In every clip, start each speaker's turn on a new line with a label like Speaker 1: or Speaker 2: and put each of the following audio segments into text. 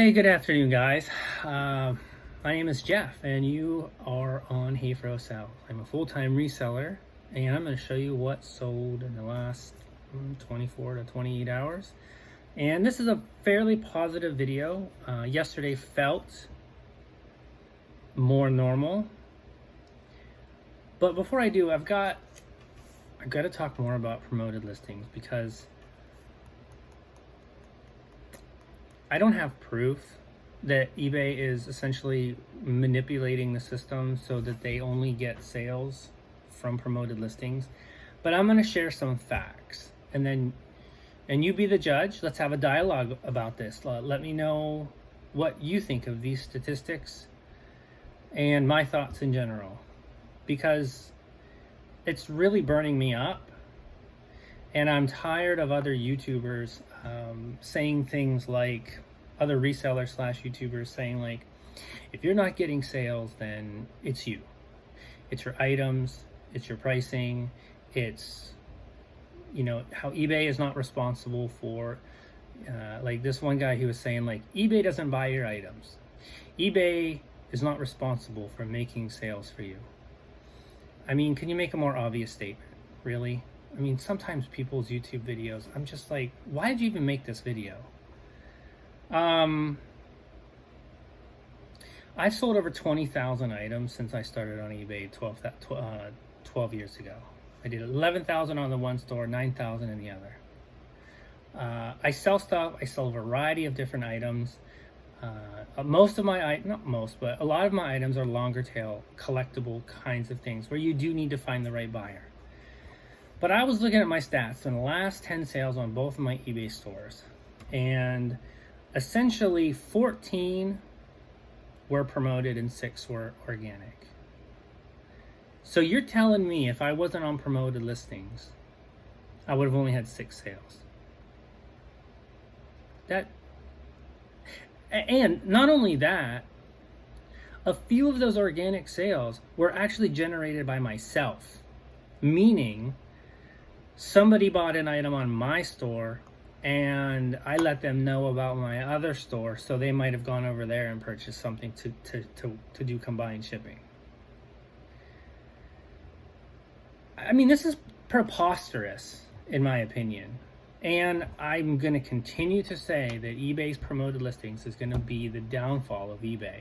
Speaker 1: Hey, good afternoon, guys. My name is Jeff, and you are on Hey for Sell. I'm a full-time reseller, and I'm going to show you what sold in the last 24 to 28 hours. And this is a fairly positive video. Yesterday felt more normal, but before I do, I've got to talk more about promoted listings because I don't have proof that eBay is essentially manipulating the system so that they only get sales from promoted listings, but I'm going to share some facts, and you be the judge. Let's have a dialogue about this. Let me know what you think of these statistics and my thoughts in general, because it's really burning me up, and I'm tired of other YouTubers saying things like, other resellers / YouTubers saying like, if you're not getting sales, then it's you. It's your items, it's your pricing, it's, how eBay is not responsible for, like this one guy, he was saying like, eBay doesn't buy your items. eBay is not responsible for making sales for you. I mean, can you make a more obvious statement? Really? I mean, sometimes people's YouTube videos, I'm just like, why did you even make this video? I've sold over 20,000 items since I started on eBay 12 years ago. I did 11,000 on the one store, 9,000 in the other. I sell stuff. I sell a variety of different items. Most of my, not most, but a lot of my items are longer tail, collectible kinds of things where you do need to find the right buyer. But I was looking at my stats in the last 10 sales on both of my eBay stores, and essentially 14 were promoted and 6 were organic. So you're telling me if I wasn't on promoted listings, I would have only had 6 sales. And not only that, a few of those organic sales were actually generated by myself, meaning somebody bought an item on my store and I let them know about my other store, so they might have gone over there and purchased something to do combined shipping. I mean, this is preposterous in my opinion, and I'm going to continue to say that eBay's promoted listings is going to be the downfall of eBay,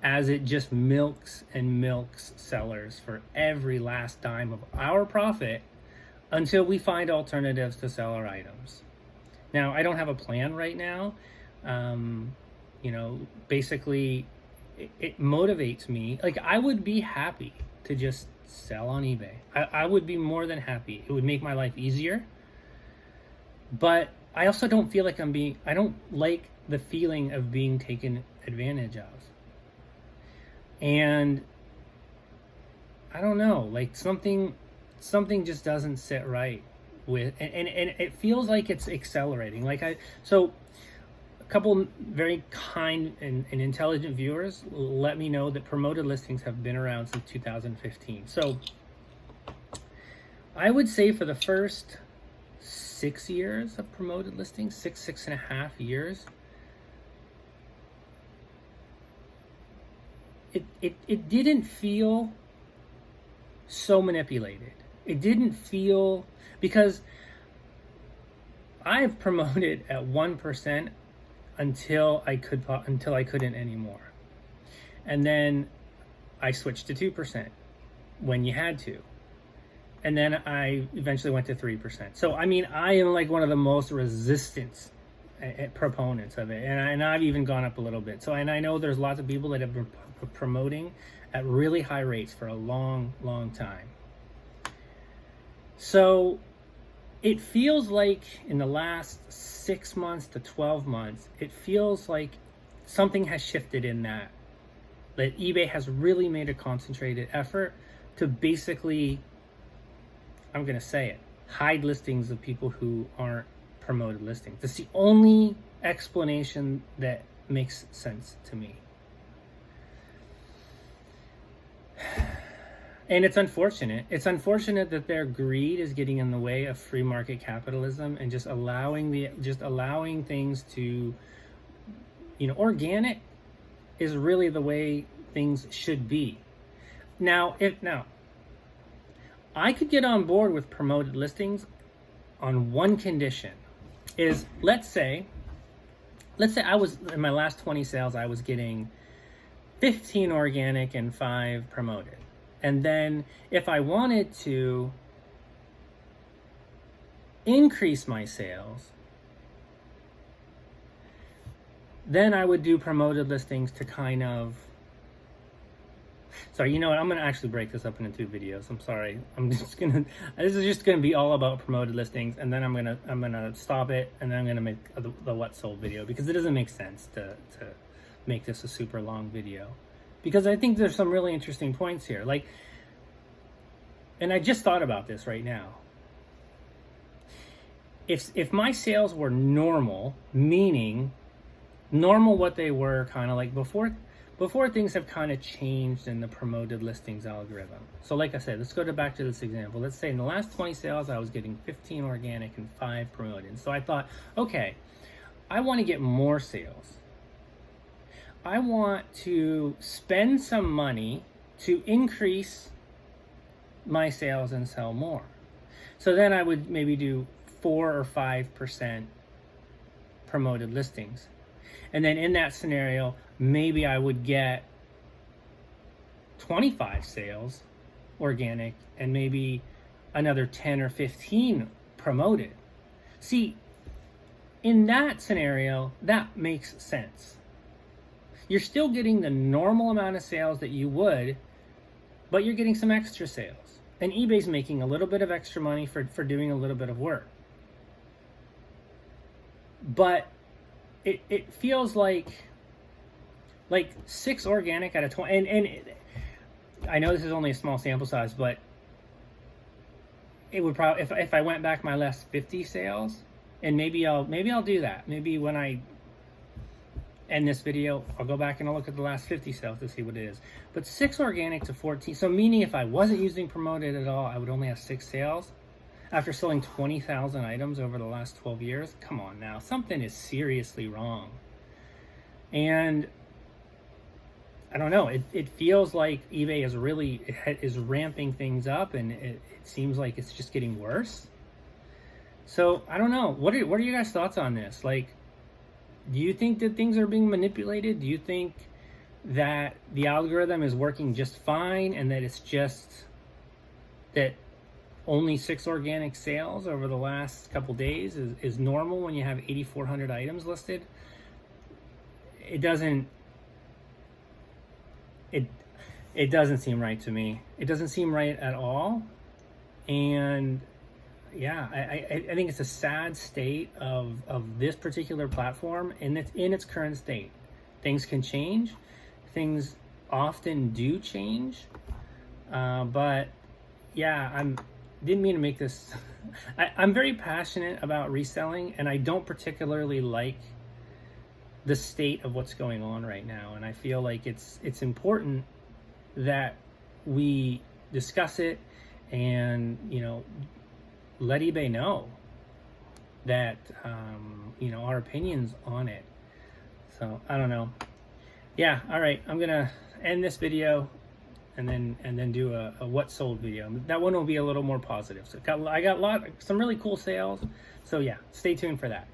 Speaker 1: as it just milks and milks sellers for every last dime of our profit until we find alternatives to sell our items. Now, I don't have a plan right now. Basically, it motivates me. Like, I would be happy to just sell on eBay. I would be more than happy. It would make my life easier. But I also don't feel like I don't like the feeling of being taken advantage of. And I don't know, like something just doesn't sit right with, and it feels like it's accelerating. So a couple very kind and intelligent viewers let me know that promoted listings have been around since 2015. So I would say for the first 6 years of promoted listings, 6.5 years, it didn't feel so manipulated. It didn't feel, because I've promoted at 1% until I couldn't anymore, and then I switched to 2% when you had to, and then I eventually went to 3%. So I mean, I am like one of the most resistant proponents of it, and I've even gone up a little bit. So, and I know there's lots of people that have been promoting at really high rates for a long time. So it feels like in the last 6 months to 12 months, it feels like something has shifted in that eBay has really made a concentrated effort to basically, I'm going to say it, hide listings of people who aren't promoted listings. That's the only explanation that makes sense to me. And it's unfortunate. It's unfortunate that their greed is getting in the way of free market capitalism and just allowing things to, organic is really the way things should be. Now, I could get on board with promoted listings on one condition. Is let's say I was in my last 20 sales, I was getting 15 organic and 5 promoted. And then if I wanted to increase my sales, then I would do promoted listings to kind of, sorry, you know what, I'm going to actually break this up into 2 videos. I'm sorry. This is just going to be all about promoted listings, and then I'm going to stop it, and then I'm going to make the what sold video, because it doesn't make sense to make this a super long video, because I think there's some really interesting points here. Like, and I just thought about this right now. If my sales were normal, meaning normal what they were kind of like before things have kind of changed in the promoted listings algorithm. So like I said, let's go back to this example. Let's say in the last 20 sales, I was getting 15 organic and 5 promoted. So I thought, okay, I want to get more sales. I want to spend some money to increase my sales and sell more. So then I would maybe do 4 or 5% promoted listings. And then in that scenario, maybe I would get 25 sales organic and maybe another 10 or 15 promoted. See, in that scenario, that makes sense. You're still getting the normal amount of sales that you would, but you're getting some extra sales. And eBay's making a little bit of extra money for doing a little bit of work. But it feels like 6 organic out of 20, and I know this is only a small sample size, but it would probably, if I went back my last 50 sales, and maybe I'll do that. Maybe when I end this video, I'll go back and I'll look at the last 50 sales to see what it is. But 6 organic to 14, so meaning if I wasn't using promoted at all, I would only have 6 sales. After selling 20,000 items over the last 12 years, come on now, something is seriously wrong. And I don't know, it feels like eBay is ramping things up, and it seems like it's just getting worse. So I don't know, what are you guys' thoughts on this? Like, do you think that things are being manipulated? Do you think that the algorithm is working just fine, and that it's just that only 6 organic sales over the last couple days is normal when you have 8,400 items listed? It doesn't seem right to me. It doesn't seem right at all. And yeah, I think it's a sad state of this particular platform, and it's in its current state. Things can change. Things often do change. But yeah, didn't mean to make this. I'm very passionate about reselling, and I don't particularly like the state of what's going on right now. And I feel like it's important that we discuss it and, let eBay know that, our opinions on it. So I don't know. Yeah. All right. I'm going to end this video and then do a what sold video. That one will be a little more positive. So I got some really cool sales. So yeah, stay tuned for that.